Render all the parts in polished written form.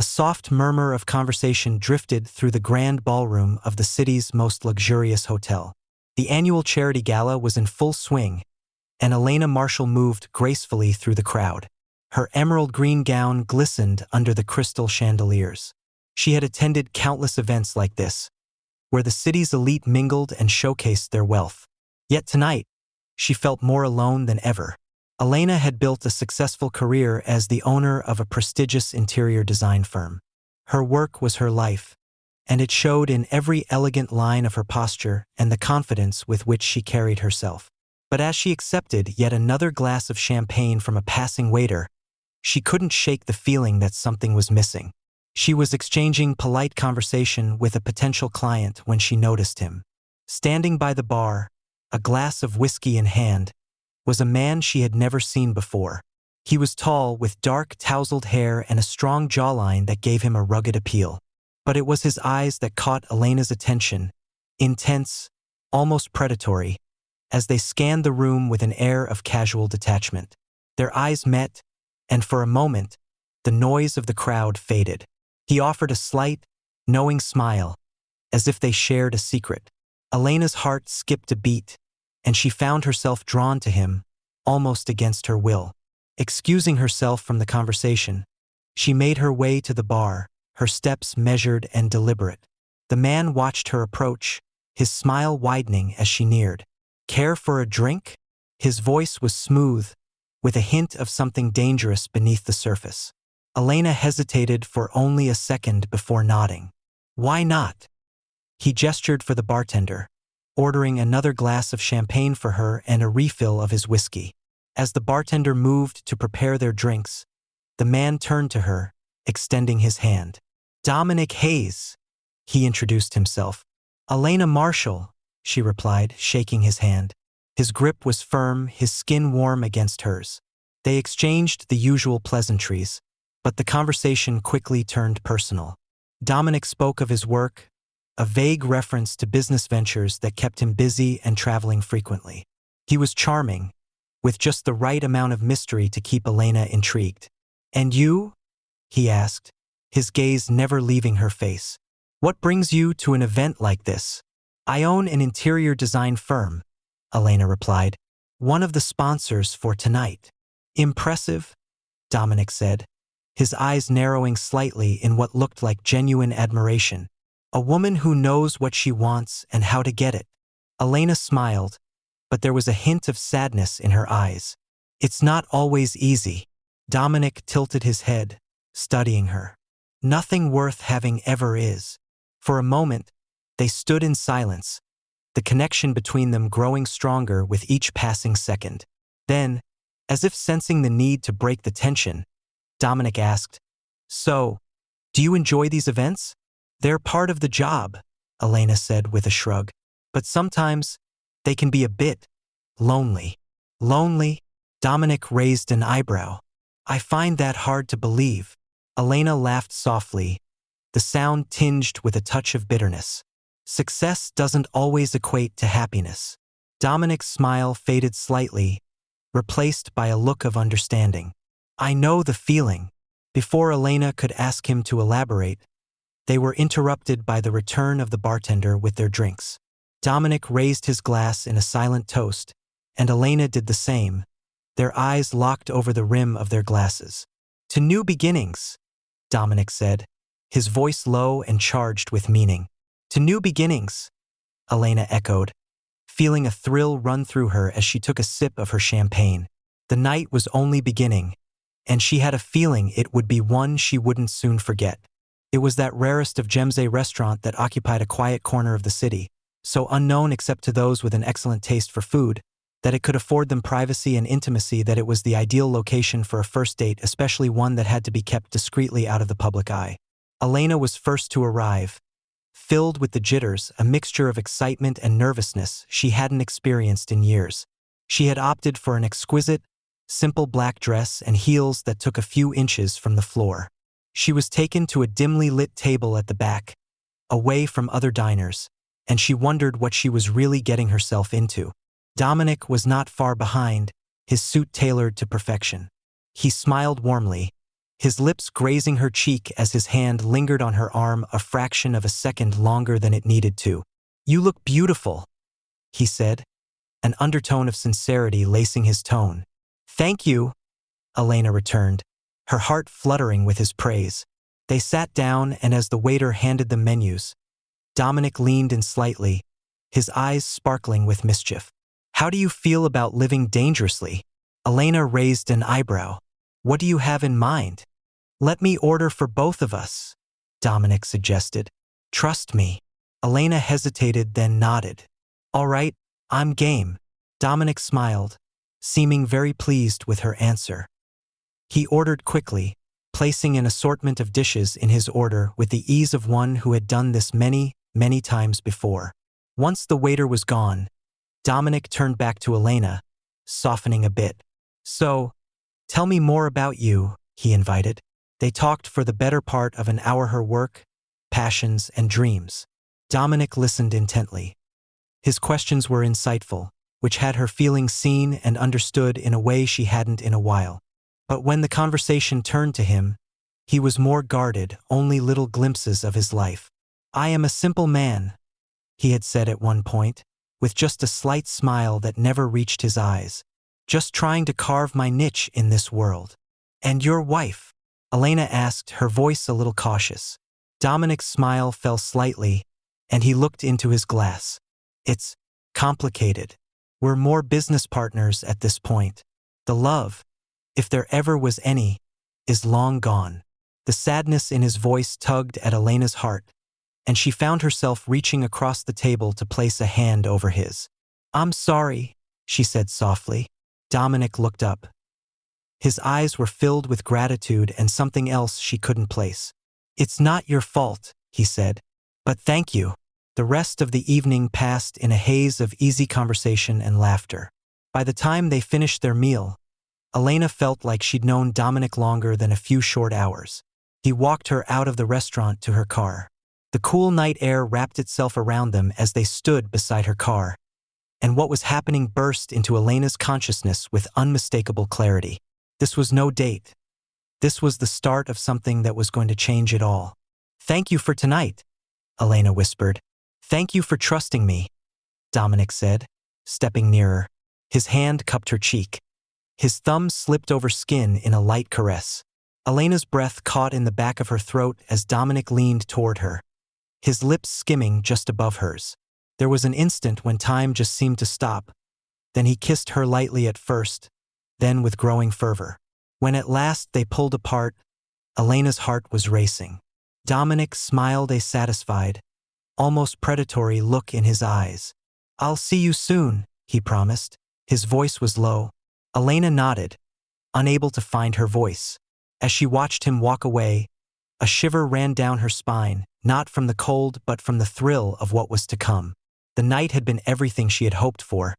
A soft murmur of conversation drifted through the grand ballroom of the city's most luxurious hotel. The annual charity gala was in full swing, and Elena Marshall moved gracefully through the crowd. Her emerald green gown glistened under the crystal chandeliers. She had attended countless events like this, where the city's elite mingled and showcased their wealth. Yet tonight, she felt more alone than ever. Elena had built a successful career as the owner of a prestigious interior design firm. Her work was her life, and it showed in every elegant line of her posture and the confidence with which she carried herself. But as she accepted yet another glass of champagne from a passing waiter, she couldn't shake the feeling that something was missing. She was exchanging polite conversation with a potential client when she noticed him. Standing by the bar, a glass of whiskey in hand, was a man she had never seen before. He was tall, with dark, tousled hair and a strong jawline that gave him a rugged appeal. But it was his eyes that caught Elena's attention, intense, almost predatory, as they scanned the room with an air of casual detachment. Their eyes met, and for a moment, the noise of the crowd faded. He offered a slight, knowing smile, as if they shared a secret. Elena's heart skipped a beat, and she found herself drawn to him, almost against her will. Excusing herself from the conversation, she made her way to the bar, her steps measured and deliberate. The man watched her approach, his smile widening as she neared. "Care for a drink?" His voice was smooth, with a hint of something dangerous beneath the surface. Elena hesitated for only a second before nodding. "Why not?" He gestured for the bartender, ordering another glass of champagne for her and a refill of his whiskey. As the bartender moved to prepare their drinks, the man turned to her, extending his hand. "Dominic Hayes," he introduced himself. "Elena Marshall," she replied, shaking his hand. His grip was firm, his skin warm against hers. They exchanged the usual pleasantries, but the conversation quickly turned personal. Dominic spoke of his work, a vague reference to business ventures that kept him busy and traveling frequently. He was charming, with just the right amount of mystery to keep Elena intrigued. "And you?" he asked, his gaze never leaving her face. "What brings you to an event like this?" "I own an interior design firm," Elena replied, "one of the sponsors for tonight." "Impressive," Dominic said, his eyes narrowing slightly in what looked like genuine admiration. "A woman who knows what she wants and how to get it." Elena smiled, but there was a hint of sadness in her eyes. "It's not always easy." Dominic tilted his head, studying her. "Nothing worth having ever is." For a moment, they stood in silence, the connection between them growing stronger with each passing second. Then, as if sensing the need to break the tension, Dominic asked, "So, do you enjoy these events?" "They're part of the job," Elena said with a shrug. "But sometimes, they can be a bit lonely." "Lonely?" Dominic raised an eyebrow. "I find that hard to believe." Elena laughed softly, the sound tinged with a touch of bitterness. "Success doesn't always equate to happiness." Dominic's smile faded slightly, replaced by a look of understanding. "I know the feeling." Before Elena could ask him to elaborate, they were interrupted by the return of the bartender with their drinks. Dominic raised his glass in a silent toast, and Elena did the same, their eyes locked over the rim of their glasses. "To new beginnings," Dominic said, his voice low and charged with meaning. "To new beginnings," Elena echoed, feeling a thrill run through her as she took a sip of her champagne. The night was only beginning, and she had a feeling it would be one she wouldn't soon forget. It was that rarest of gems, a restaurant that occupied a quiet corner of the city, so unknown except to those with an excellent taste for food, that it could afford them privacy and intimacy, that it was the ideal location for a first date, especially one that had to be kept discreetly out of the public eye. Elena was first to arrive, filled with the jitters, a mixture of excitement and nervousness she hadn't experienced in years. She had opted for an exquisite, simple black dress and heels that took a few inches from the floor. She was taken to a dimly lit table at the back, away from other diners, and she wondered what she was really getting herself into. Dominic was not far behind, his suit tailored to perfection. He smiled warmly, his lips grazing her cheek as his hand lingered on her arm a fraction of a second longer than it needed to. "You look beautiful," he said, an undertone of sincerity lacing his tone. "Thank you," Elena returned, her heart fluttering with his praise. They sat down, and as the waiter handed them menus, Dominic leaned in slightly, his eyes sparkling with mischief. "How do you feel about living dangerously?" Elena raised an eyebrow. "What do you have in mind?" "Let me order for both of us," Dominic suggested. "Trust me." Elena hesitated, then nodded. "All right, I'm game." Dominic smiled, seeming very pleased with her answer. He ordered quickly, placing an assortment of dishes in his order with the ease of one who had done this many, many times before. Once the waiter was gone, Dominic turned back to Elena, softening a bit. "So, tell me more about you," he invited. They talked for the better part of an hour, her work, passions, and dreams. Dominic listened intently. His questions were insightful, which had her feeling seen and understood in a way she hadn't in a while. But when the conversation turned to him, he was more guarded, only little glimpses of his life. "I am a simple man," he had said at one point, with just a slight smile that never reached his eyes. "Just trying to carve my niche in this world." "And your wife?" Elena asked, her voice a little cautious. Dominic's smile fell slightly, and he looked into his glass. "It's complicated. We're more business partners at this point. The love, if there ever was any, is long gone." The sadness in his voice tugged at Elena's heart, and she found herself reaching across the table to place a hand over his. "I'm sorry," she said softly. Dominic looked up. His eyes were filled with gratitude and something else she couldn't place. "It's not your fault," he said. "But thank you." The rest of the evening passed in a haze of easy conversation and laughter. By the time they finished their meal, Elena felt like she'd known Dominic longer than a few short hours. He walked her out of the restaurant to her car. The cool night air wrapped itself around them as they stood beside her car, and what was happening burst into Elena's consciousness with unmistakable clarity. This was no date. This was the start of something that was going to change it all. "Thank you for tonight," Elena whispered. "Thank you for trusting me," Dominic said, stepping nearer. His hand cupped her cheek. His thumb slipped over skin in a light caress. Elena's breath caught in the back of her throat as Dominic leaned toward her, his lips skimming just above hers. There was an instant when time just seemed to stop. Then he kissed her lightly at first, then with growing fervor. When at last they pulled apart, Elena's heart was racing. Dominic smiled a satisfied, almost predatory look in his eyes. "I'll see you soon," he promised. His voice was low. Elena nodded, unable to find her voice. As she watched him walk away, a shiver ran down her spine, not from the cold but from the thrill of what was to come. The night had been everything she had hoped for,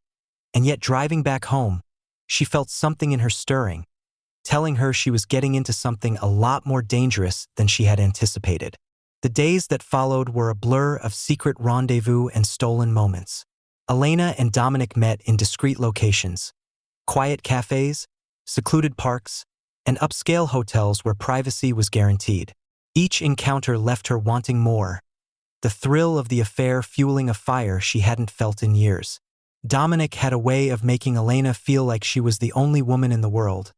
and yet driving back home, she felt something in her stirring, telling her she was getting into something a lot more dangerous than she had anticipated. The days that followed were a blur of secret rendezvous and stolen moments. Elena and Dominic met in discreet locations, quiet cafes, secluded parks, and upscale hotels where privacy was guaranteed. Each encounter left her wanting more, the thrill of the affair fueling a fire she hadn't felt in years. Dominic had a way of making Elena feel like she was the only woman in the world.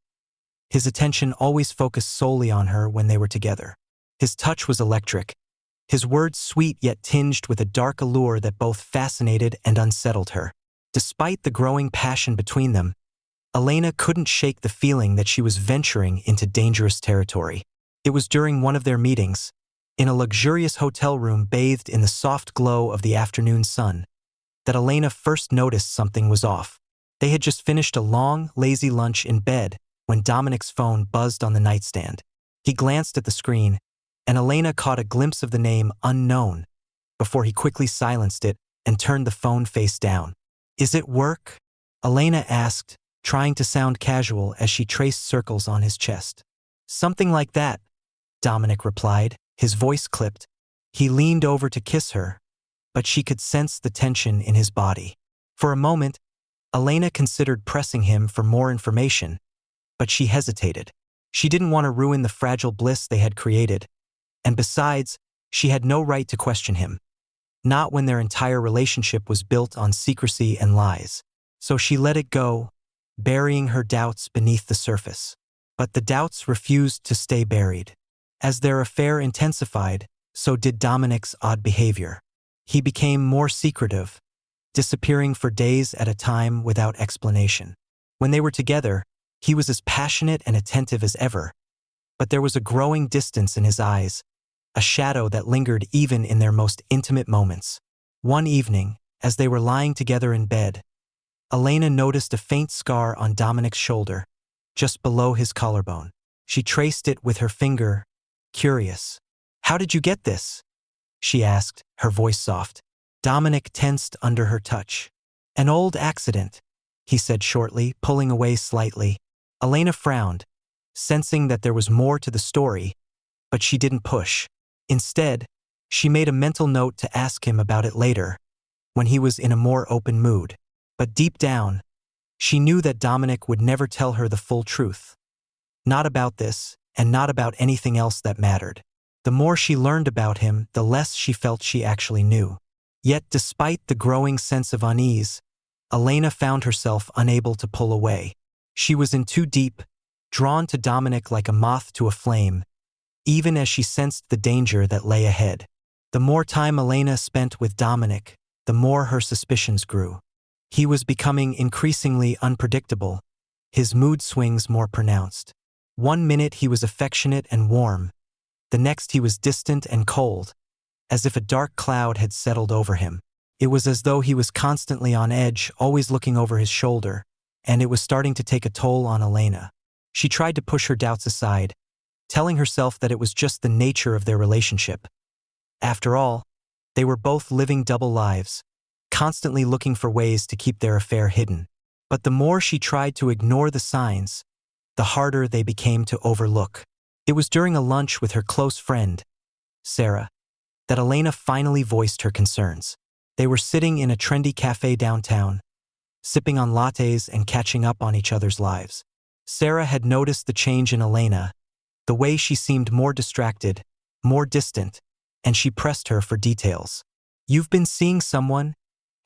His attention always focused solely on her when they were together. His touch was electric, his words sweet yet tinged with a dark allure that both fascinated and unsettled her. Despite the growing passion between them, Elena couldn't shake the feeling that she was venturing into dangerous territory. It was during one of their meetings, in a luxurious hotel room bathed in the soft glow of the afternoon sun, that Elena first noticed something was off. They had just finished a long, lazy lunch in bed when Dominic's phone buzzed on the nightstand. He glanced at the screen, and Elena caught a glimpse of the name unknown before he quickly silenced it and turned the phone face down. "Is it work?" Elena asked, trying to sound casual as she traced circles on his chest. "Something like that," Dominic replied, his voice clipped. He leaned over to kiss her, but she could sense the tension in his body. For a moment, Elena considered pressing him for more information, but she hesitated. She didn't want to ruin the fragile bliss they had created, and besides, she had no right to question him. Not when their entire relationship was built on secrecy and lies. So she let it go, burying her doubts beneath the surface. But the doubts refused to stay buried. As their affair intensified, so did Dominic's odd behavior. He became more secretive, disappearing for days at a time without explanation. When they were together, he was as passionate and attentive as ever, but there was a growing distance in his eyes, a shadow that lingered even in their most intimate moments. One evening, as they were lying together in bed, Elena noticed a faint scar on Dominic's shoulder, just below his collarbone. She traced it with her finger, curious. "How did you get this?" she asked, her voice soft. Dominic tensed under her touch. "An old accident," he said shortly, pulling away slightly. Elena frowned, sensing that there was more to the story, but she didn't push. Instead, she made a mental note to ask him about it later, when he was in a more open mood. But deep down, she knew that Dominic would never tell her the full truth. Not about this, and not about anything else that mattered. The more she learned about him, the less she felt she actually knew. Yet despite the growing sense of unease, Elena found herself unable to pull away. She was in too deep, drawn to Dominic like a moth to a flame, even as she sensed the danger that lay ahead. The more time Elena spent with Dominic, the more her suspicions grew. He was becoming increasingly unpredictable, his mood swings more pronounced. One minute he was affectionate and warm, the next he was distant and cold, as if a dark cloud had settled over him. It was as though he was constantly on edge, always looking over his shoulder, and it was starting to take a toll on Elena. She tried to push her doubts aside, telling herself that it was just the nature of their relationship. After all, they were both living double lives, constantly looking for ways to keep their affair hidden. But the more she tried to ignore the signs, the harder they became to overlook. It was during a lunch with her close friend, Sarah, that Elena finally voiced her concerns. They were sitting in a trendy cafe downtown, sipping on lattes and catching up on each other's lives. Sarah had noticed the change in Elena, the way she seemed more distracted, more distant, and she pressed her for details. "You've been seeing someone,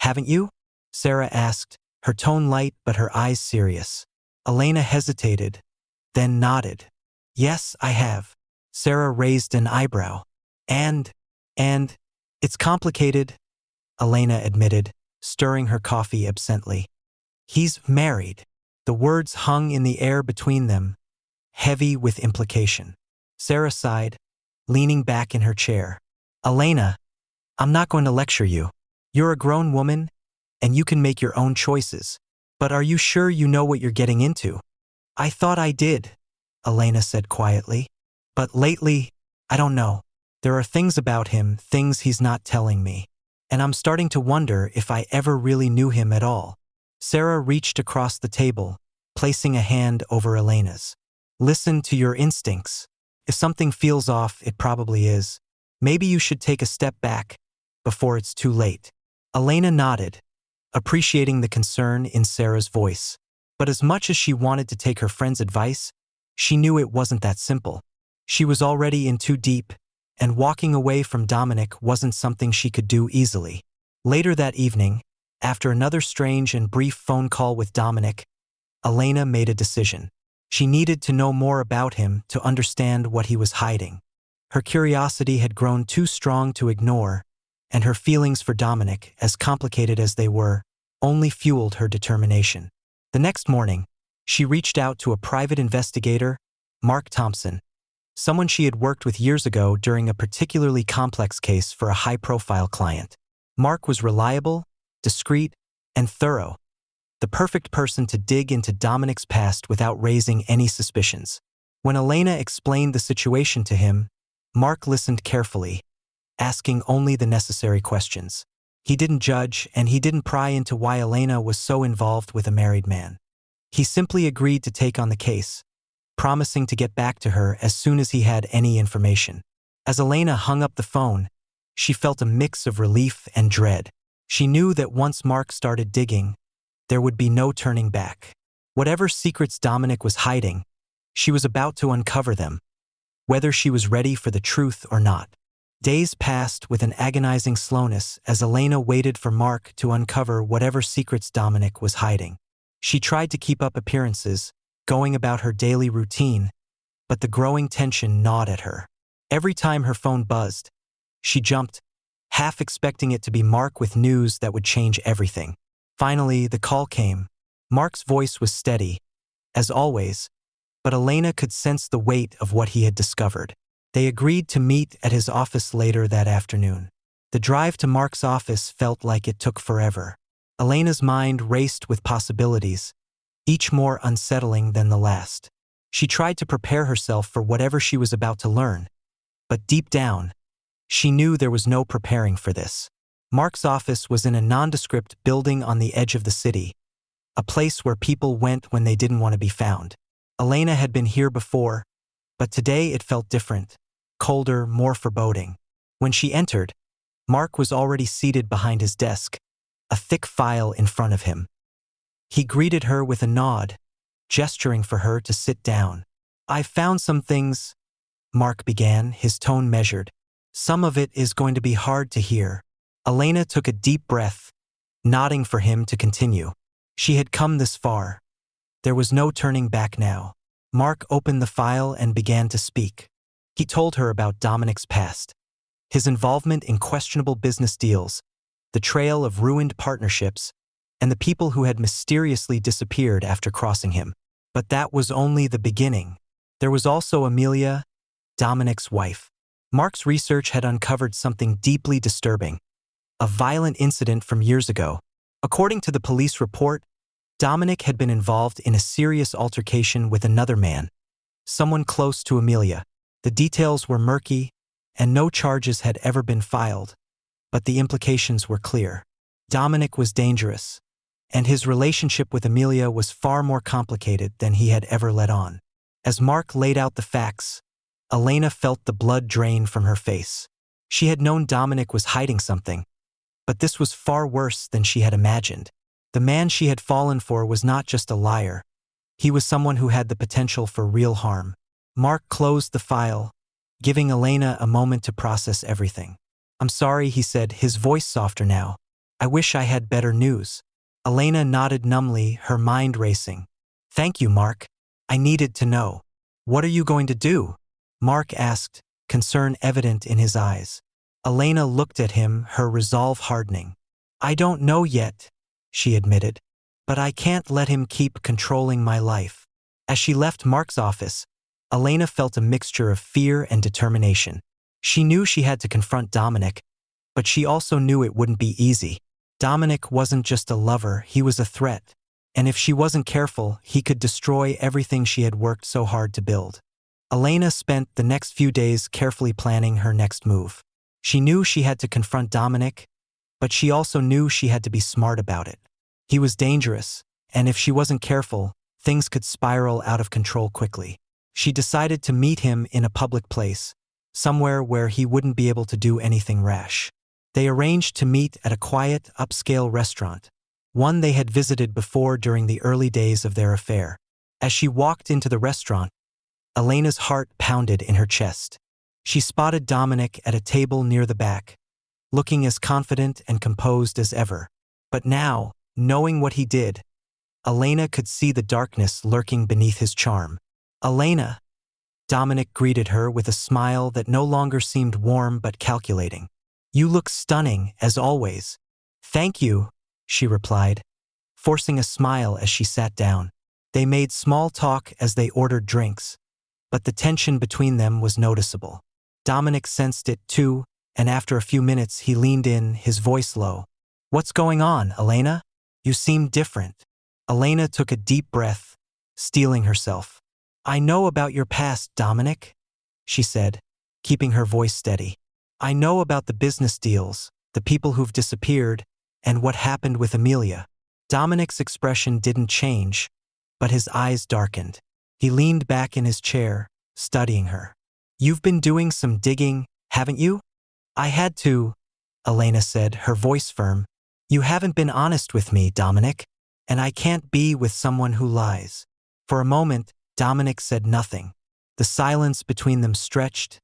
haven't you?" Sarah asked, her tone light but her eyes serious. Elena hesitated, then nodded. "Yes, I have." Sarah raised an eyebrow. And, it's complicated," Elena admitted, stirring her coffee absently. "He's married." The words hung in the air between them, heavy with implication. Sarah sighed, leaning back in her chair. "Elena, I'm not going to lecture you. You're a grown woman, and you can make your own choices. But are you sure you know what you're getting into?" "I thought I did," Elena said quietly. "But lately, I don't know. There are things about him, things he's not telling me. And I'm starting to wonder if I ever really knew him at all." Sarah reached across the table, placing a hand over Elena's. "Listen to your instincts. If something feels off, it probably is. Maybe you should take a step back before it's too late." Elena nodded, appreciating the concern in Sarah's voice. But as much as she wanted to take her friend's advice, she knew it wasn't that simple. She was already in too deep, and walking away from Dominic wasn't something she could do easily. Later that evening, after another strange and brief phone call with Dominic, Elena made a decision. She needed to know more about him to understand what he was hiding. Her curiosity had grown too strong to ignore, and her feelings for Dominic, as complicated as they were, only fueled her determination. The next morning, she reached out to a private investigator, Mark Thompson, someone she had worked with years ago during a particularly complex case for a high-profile client. Mark was reliable, discreet, and thorough, the perfect person to dig into Dominic's past without raising any suspicions. When Elena explained the situation to him, Mark listened carefully, asking only the necessary questions. He didn't judge, and he didn't pry into why Elena was so involved with a married man. He simply agreed to take on the case, promising to get back to her as soon as he had any information. As Elena hung up the phone, she felt a mix of relief and dread. She knew that once Mark started digging, there would be no turning back. Whatever secrets Dominic was hiding, She was about to uncover them, whether she was ready for the truth or not. Days passed with an agonizing slowness as Elena waited for Mark to uncover whatever secrets Dominic was hiding. She tried to keep up appearances, going about her daily routine, but the growing tension gnawed at her. Every time her phone buzzed, she jumped, half expecting it to be Mark with news that would change everything. Finally, the call came. Mark's voice was steady, as always, but Elena could sense the weight of what he had discovered. They agreed to meet at his office later that afternoon. The drive to Mark's office felt like it took forever. Elena's mind raced with possibilities, each more unsettling than the last. She tried to prepare herself for whatever she was about to learn, but deep down, she knew there was no preparing for this. Mark's office was in a nondescript building on the edge of the city, a place where people went when they didn't want to be found. Elena had been here before, but today it felt different, colder, more foreboding. When she entered, Mark was already seated behind his desk, a thick file in front of him. He greeted her with a nod, gesturing for her to sit down. "I found some things," Mark began, his tone measured. "Some of it is going to be hard to hear." Elena took a deep breath, nodding for him to continue. She had come this far. There was no turning back now. Mark opened the file and began to speak. He told her about Dominic's past, his involvement in questionable business deals, the trail of ruined partnerships, and the people who had mysteriously disappeared after crossing him. But that was only the beginning. There was also Amelia, Dominic's wife. Mark's research had uncovered something deeply disturbing, a violent incident from years ago. According to the police report, Dominic had been involved in a serious altercation with another man, someone close to Amelia. The details were murky, and no charges had ever been filed, but the implications were clear. Dominic was dangerous, and his relationship with Amelia was far more complicated than he had ever let on. As Mark laid out the facts, Elena felt the blood drain from her face. She had known Dominic was hiding something, but this was far worse than she had imagined. The man she had fallen for was not just a liar. He was someone who had the potential for real harm. Mark closed the file, giving Elena a moment to process everything. "I'm sorry," he said, his voice softer now. "I wish I had better news." Elena nodded numbly, her mind racing. "Thank you, Mark. I needed to know." "What are you going to do?" Mark asked, concern evident in his eyes. Elena looked at him, her resolve hardening. "I don't know yet," she admitted, "but I can't let him keep controlling my life." As she left Mark's office, Elena felt a mixture of fear and determination. She knew she had to confront Dominic, but she also knew it wouldn't be easy. Dominic wasn't just a lover, he was a threat. And if she wasn't careful, he could destroy everything she had worked so hard to build. Elena spent the next few days carefully planning her next move. She knew she had to confront Dominic, but she also knew she had to be smart about it. He was dangerous, and if she wasn't careful, things could spiral out of control quickly. She decided to meet him in a public place, somewhere where he wouldn't be able to do anything rash. They arranged to meet at a quiet, upscale restaurant, one they had visited before during the early days of their affair. As she walked into the restaurant, Elena's heart pounded in her chest. She spotted Dominic at a table near the back, looking as confident and composed as ever. But now, knowing what he did, Elena could see the darkness lurking beneath his charm. "Elena," Dominic greeted her with a smile that no longer seemed warm but calculating. "You look stunning, as always." "Thank you," she replied, forcing a smile as she sat down. They made small talk as they ordered drinks, but the tension between them was noticeable. Dominic sensed it too, and after a few minutes he leaned in, his voice low. "What's going on, Elena? You seem different." Elena took a deep breath, steeling herself. "I know about your past, Dominic," she said, keeping her voice steady. "I know about the business deals, the people who've disappeared, and what happened with Amelia." Dominic's expression didn't change, but his eyes darkened. He leaned back in his chair, studying her. "You've been doing some digging, haven't you?" "I had to," Elena said, her voice firm. "You haven't been honest with me, Dominic, and I can't be with someone who lies." For a moment, Dominic said nothing. The silence between them stretched,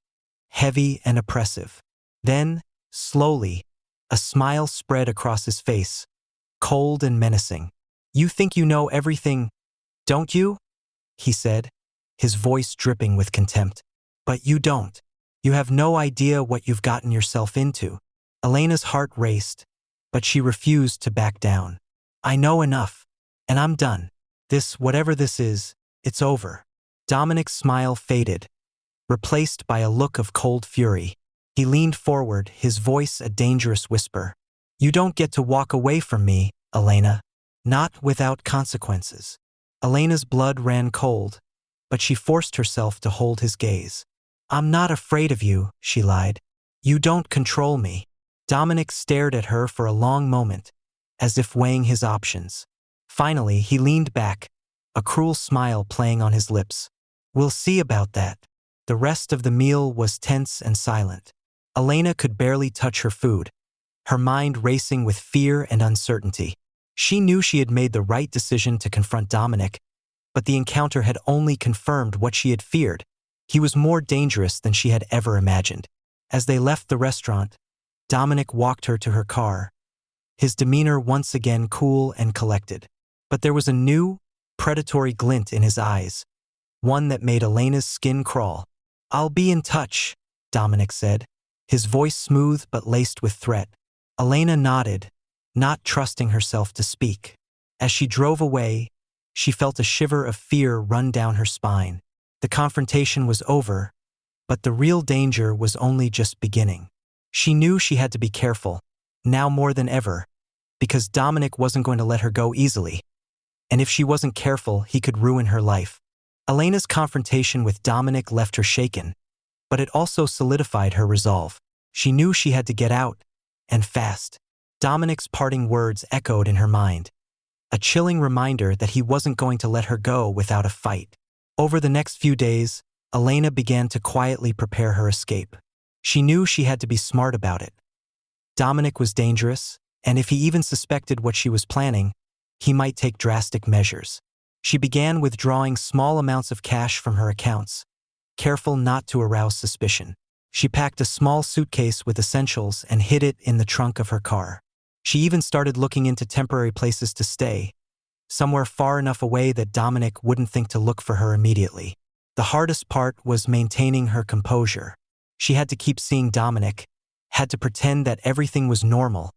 heavy and oppressive. Then, slowly, a smile spread across his face, cold and menacing. "You think you know everything, don't you?" he said, his voice dripping with contempt. "But you don't. You have no idea what you've gotten yourself into." Elena's heart raced, but she refused to back down. "I know enough, and I'm done. Whatever this is, it's over." Dominic's smile faded, replaced by a look of cold fury. He leaned forward, his voice a dangerous whisper. "You don't get to walk away from me, Elena. Not without consequences." Elena's blood ran cold, but she forced herself to hold his gaze. "I'm not afraid of you," she lied. "You don't control me." Dominic stared at her for a long moment, as if weighing his options. Finally, he leaned back, a cruel smile playing on his lips. "We'll see about that." The rest of the meal was tense and silent. Elena could barely touch her food, her mind racing with fear and uncertainty. She knew she had made the right decision to confront Dominic, but the encounter had only confirmed what she had feared. He was more dangerous than she had ever imagined. As they left the restaurant, Dominic walked her to her car, his demeanor once again cool and collected. But there was a new, predatory glint in his eyes, one that made Elena's skin crawl. "I'll be in touch," Dominic said, his voice smooth but laced with threat. Elena nodded, not trusting herself to speak. As she drove away, she felt a shiver of fear run down her spine. The confrontation was over, but the real danger was only just beginning. She knew she had to be careful, now more than ever, because Dominic wasn't going to let her go easily. And if she wasn't careful, he could ruin her life. Elena's confrontation with Dominic left her shaken, but it also solidified her resolve. She knew she had to get out, and fast. Dominic's parting words echoed in her mind, a chilling reminder that he wasn't going to let her go without a fight. Over the next few days, Elena began to quietly prepare her escape. She knew she had to be smart about it. Dominic was dangerous, and if he even suspected what she was planning, he might take drastic measures. She began withdrawing small amounts of cash from her accounts, careful not to arouse suspicion. She packed a small suitcase with essentials and hid it in the trunk of her car. She even started looking into temporary places to stay, somewhere far enough away that Dominic wouldn't think to look for her immediately. The hardest part was maintaining her composure. She had to keep seeing Dominic, had to pretend that everything was normal,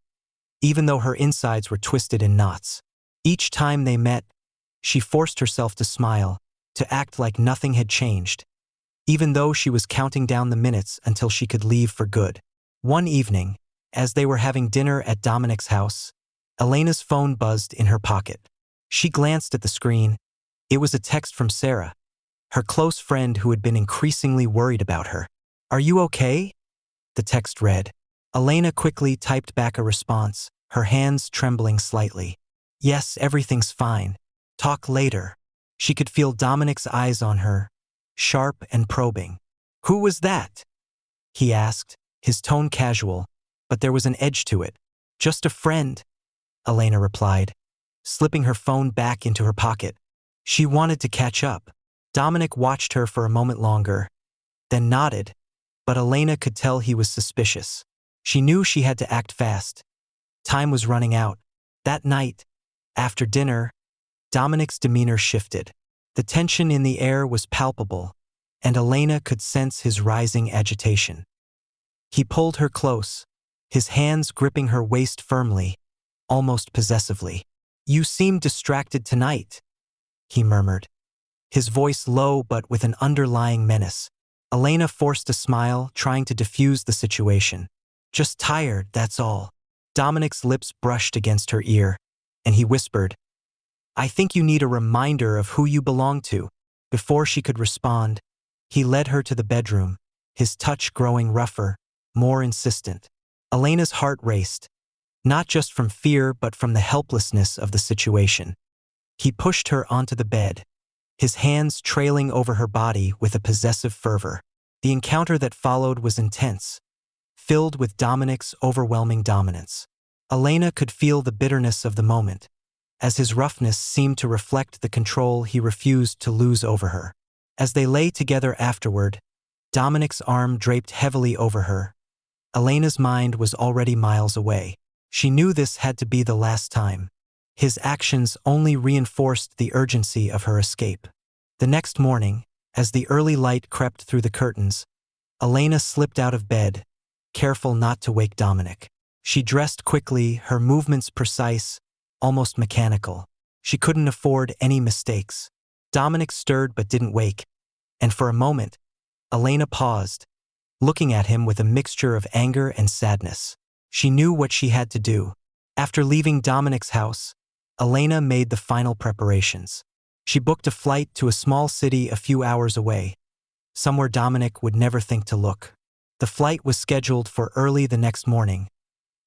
even though her insides were twisted in knots. Each time they met, she forced herself to smile, to act like nothing had changed, even though she was counting down the minutes until she could leave for good. One evening, as they were having dinner at Dominic's house, Elena's phone buzzed in her pocket. She glanced at the screen. It was a text from Sarah, her close friend who had been increasingly worried about her. "Are you okay?" the text read. Elena quickly typed back a response, her hands trembling slightly. "Yes, everything's fine. Talk later." She could feel Dominic's eyes on her, sharp and probing. "Who was that?" he asked, his tone casual, but there was an edge to it. "Just a friend," Elena replied, slipping her phone back into her pocket. She wanted to catch up. Dominic watched her for a moment longer, then nodded, but Elena could tell he was suspicious. She knew she had to act fast. Time was running out. That night, after dinner, Dominic's demeanor shifted. The tension in the air was palpable, and Elena could sense his rising agitation. He pulled her close, his hands gripping her waist firmly, almost possessively. "You seem distracted tonight," he murmured, his voice low but with an underlying menace. Elena forced a smile, trying to diffuse the situation. "Just tired, that's all." Dominic's lips brushed against her ear, and he whispered, "I think you need a reminder of who you belong to." Before she could respond, he led her to the bedroom, his touch growing rougher, more insistent. Elena's heart raced, not just from fear but from the helplessness of the situation. He pushed her onto the bed, his hands trailing over her body with a possessive fervor. The encounter that followed was intense, filled with Dominic's overwhelming dominance. Elena could feel the bitterness of the moment, as his roughness seemed to reflect the control he refused to lose over her. As they lay together afterward, Dominic's arm draped heavily over her. Elena's mind was already miles away. She knew this had to be the last time. His actions only reinforced the urgency of her escape. The next morning, as the early light crept through the curtains, Elena slipped out of bed, careful not to wake Dominic. She dressed quickly, her movements precise, almost mechanical. She couldn't afford any mistakes. Dominic stirred but didn't wake, and for a moment, Elena paused, looking at him with a mixture of anger and sadness. She knew what she had to do. After leaving Dominic's house, Elena made the final preparations. She booked a flight to a small city a few hours away, somewhere Dominic would never think to look. The flight was scheduled for early the next morning,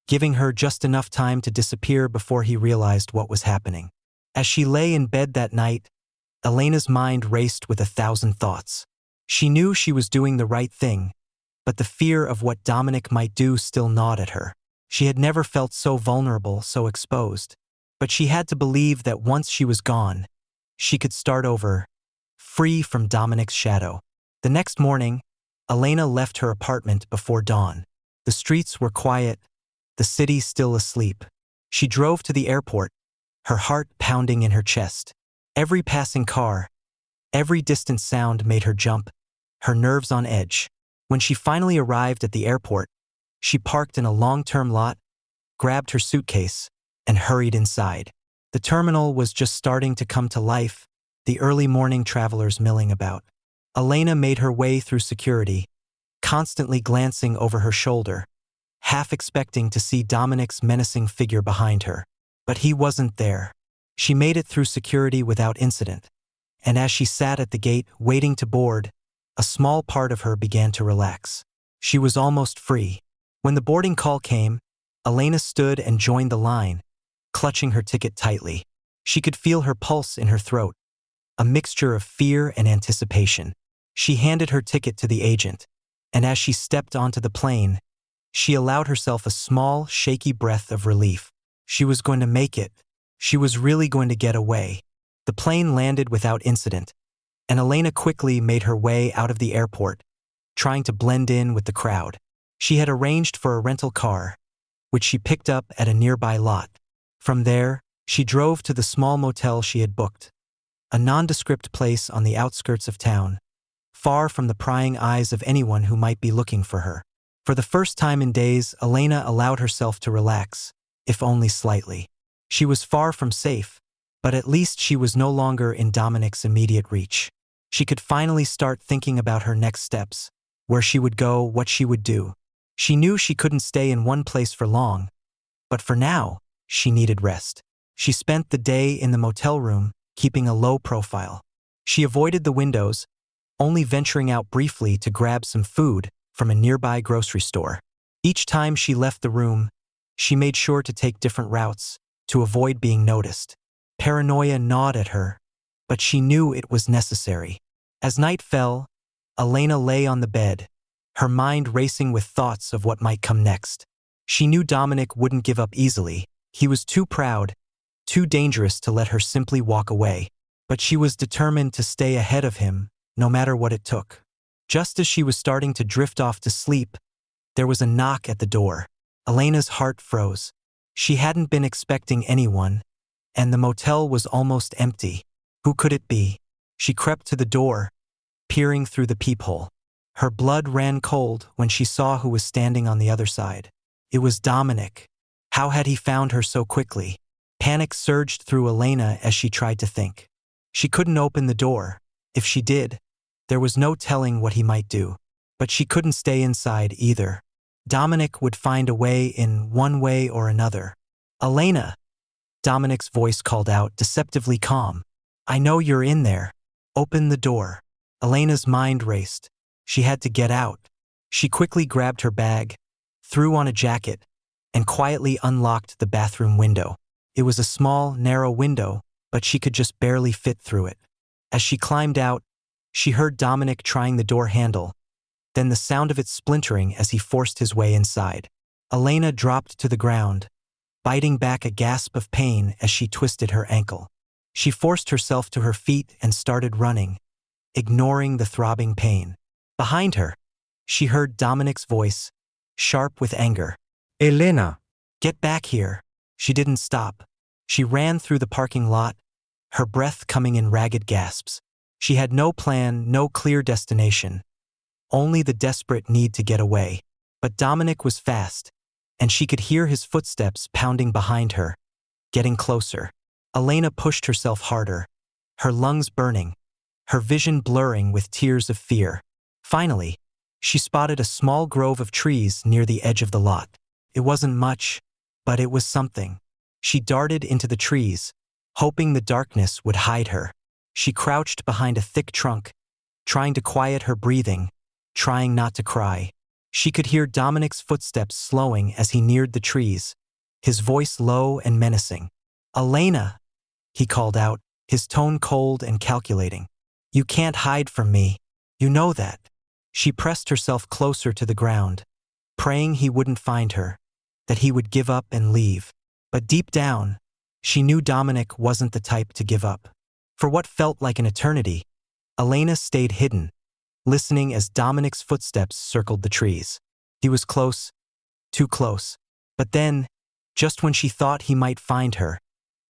giving her just enough time to disappear before he realized what was happening. As she lay in bed that night, Elena's mind raced with 1,000 thoughts. She knew she was doing the right thing, but the fear of what Dominic might do still gnawed at her. She had never felt so vulnerable, so exposed. But she had to believe that once she was gone, she could start over, free from Dominic's shadow. The next morning, Elena left her apartment before dawn. The streets were quiet, the city still asleep. She drove to the airport, her heart pounding in her chest. Every passing car, every distant sound made her jump, her nerves on edge. When she finally arrived at the airport, she parked in a long-term lot, grabbed her suitcase, and hurried inside. The terminal was just starting to come to life, the early morning travelers milling about. Elena made her way through security, constantly glancing over her shoulder, half expecting to see Dominic's menacing figure behind her. But he wasn't there. She made it through security without incident, and as she sat at the gate waiting to board, a small part of her began to relax. She was almost free. When the boarding call came, Elena stood and joined the line, clutching her ticket tightly. She could feel her pulse in her throat, a mixture of fear and anticipation. She handed her ticket to the agent, and as she stepped onto the plane, she allowed herself a small, shaky breath of relief. She was going to make it. She was really going to get away. The plane landed without incident, and Elena quickly made her way out of the airport, trying to blend in with the crowd. She had arranged for a rental car, which she picked up at a nearby lot. From there, she drove to the small motel she had booked, a nondescript place on the outskirts of town, far from the prying eyes of anyone who might be looking for her. For the first time in days, Elena allowed herself to relax, if only slightly. She was far from safe, but at least she was no longer in Dominic's immediate reach. She could finally start thinking about her next steps, where she would go, what she would do. She knew she couldn't stay in one place for long, but for now, she needed rest. She spent the day in the motel room, keeping a low profile. She avoided the windows, only venturing out briefly to grab some food from a nearby grocery store. Each time she left the room, she made sure to take different routes to avoid being noticed. Paranoia gnawed at her, but she knew it was necessary. As night fell, Elena lay on the bed, her mind racing with thoughts of what might come next. She knew Dominic wouldn't give up easily. He was too proud, too dangerous to let her simply walk away. But she was determined to stay ahead of him, no matter what it took. Just as she was starting to drift off to sleep, there was a knock at the door. Elena's heart froze. She hadn't been expecting anyone, and the motel was almost empty. Who could it be? She crept to the door, peering through the peephole. Her blood ran cold when she saw who was standing on the other side. It was Dominic. How had he found her so quickly? Panic surged through Elena as she tried to think. She couldn't open the door. If she did, there was no telling what he might do. But she couldn't stay inside either. Dominic would find a way in one way or another. "Elena!" Dominic's voice called out, deceptively calm. "I know you're in there. Open the door." Elena's mind raced. She had to get out. She quickly grabbed her bag, threw on a jacket, and quietly unlocked the bathroom window. It was a small, narrow window, but she could just barely fit through it. As she climbed out, she heard Dominic trying the door handle, then the sound of it splintering as he forced his way inside. Elena dropped to the ground, biting back a gasp of pain as she twisted her ankle. She forced herself to her feet and started running, ignoring the throbbing pain. Behind her, she heard Dominic's voice, sharp with anger. Elena! Get back here. She didn't stop. She ran through the parking lot, her breath coming in ragged gasps. She had no plan, no clear destination, only the desperate need to get away. But Dominic was fast, and she could hear his footsteps pounding behind her, getting closer. Elena pushed herself harder, her lungs burning, her vision blurring with tears of fear. Finally, she spotted a small grove of trees near the edge of the lot. It wasn't much, but it was something. She darted into the trees, hoping the darkness would hide her. She crouched behind a thick trunk, trying to quiet her breathing, trying not to cry. She could hear Dominic's footsteps slowing as he neared the trees, his voice low and menacing. "Elena," he called out, his tone cold and calculating. "You can't hide from me. You know that." She pressed herself closer to the ground, praying he wouldn't find her, that he would give up and leave. But deep down, she knew Dominic wasn't the type to give up. For what felt like an eternity, Elena stayed hidden, listening as Dominic's footsteps circled the trees. He was close, too close. But then, just when she thought he might find her,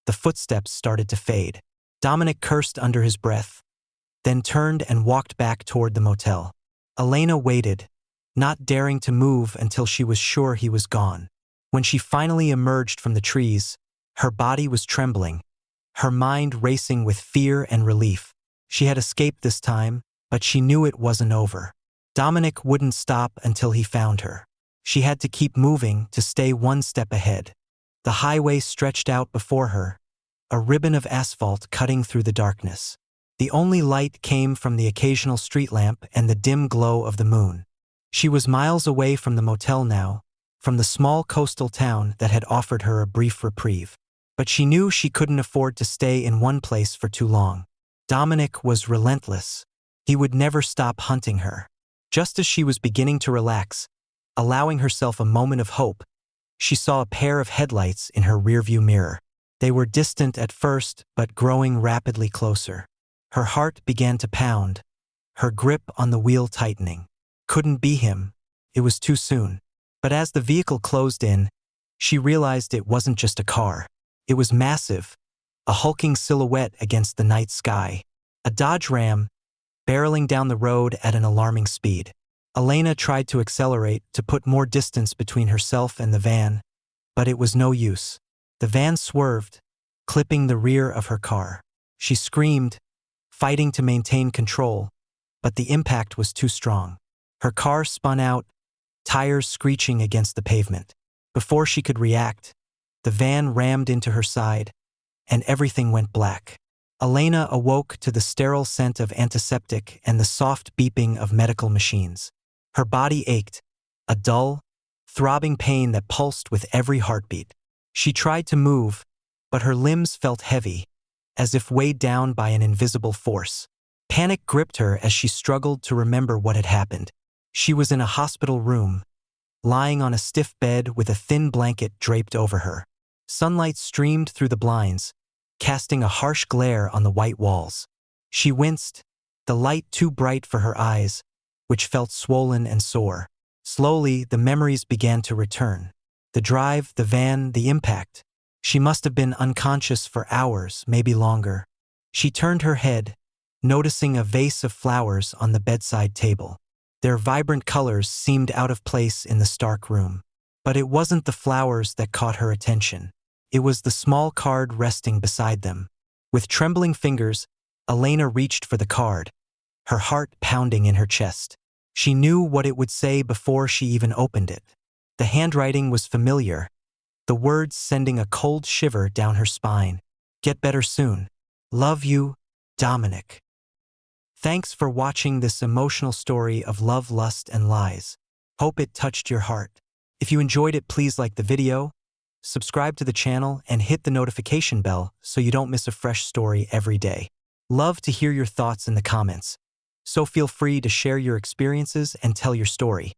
the footsteps started to fade. Dominic cursed under his breath, then turned and walked back toward the motel. Elena waited, not daring to move until she was sure he was gone. When she finally emerged from the trees, her body was trembling, her mind racing with fear and relief. She had escaped this time, but she knew it wasn't over. Dominic wouldn't stop until he found her. She had to keep moving to stay one step ahead. The highway stretched out before her, a ribbon of asphalt cutting through the darkness. The only light came from the occasional street lamp and the dim glow of the moon. She was miles away from the motel now, from the small coastal town that had offered her a brief reprieve. But she knew she couldn't afford to stay in one place for too long. Dominic was relentless. He would never stop hunting her. Just as she was beginning to relax, allowing herself a moment of hope, she saw a pair of headlights in her rearview mirror. They were distant at first, but growing rapidly closer. Her heart began to pound, her grip on the wheel tightening. Couldn't be him. It was too soon. But as the vehicle closed in, she realized it wasn't just a car. It was massive, a hulking silhouette against the night sky. A Dodge Ram, barreling down the road at an alarming speed. Elena tried to accelerate to put more distance between herself and the van, but it was no use. The van swerved, clipping the rear of her car. She screamed, fighting to maintain control, but the impact was too strong. Her car spun out, tires screeching against the pavement. Before she could react, the van rammed into her side, and everything went black. Elena awoke to the sterile scent of antiseptic and the soft beeping of medical machines. Her body ached, a dull, throbbing pain that pulsed with every heartbeat. She tried to move, but her limbs felt heavy, as if weighed down by an invisible force. Panic gripped her as she struggled to remember what had happened. She was in a hospital room, lying on a stiff bed with a thin blanket draped over her. Sunlight streamed through the blinds, casting a harsh glare on the white walls. She winced, the light too bright for her eyes, which felt swollen and sore. Slowly, the memories began to return. The drive, the van, the impact. She must have been unconscious for hours, maybe longer. She turned her head, noticing a vase of flowers on the bedside table. Their vibrant colors seemed out of place in the stark room. But it wasn't the flowers that caught her attention. It was the small card resting beside them. With trembling fingers, Elena reached for the card, her heart pounding in her chest. She knew what it would say before she even opened it. The handwriting was familiar, the words sending a cold shiver down her spine. "Get better soon. Love you, Dominic." Thanks for watching this emotional story of love, lust, and lies. Hope it touched your heart. If you enjoyed it, please like the video, subscribe to the channel, and hit the notification bell so you don't miss a fresh story every day. Love to hear your thoughts in the comments, so feel free to share your experiences and tell your story.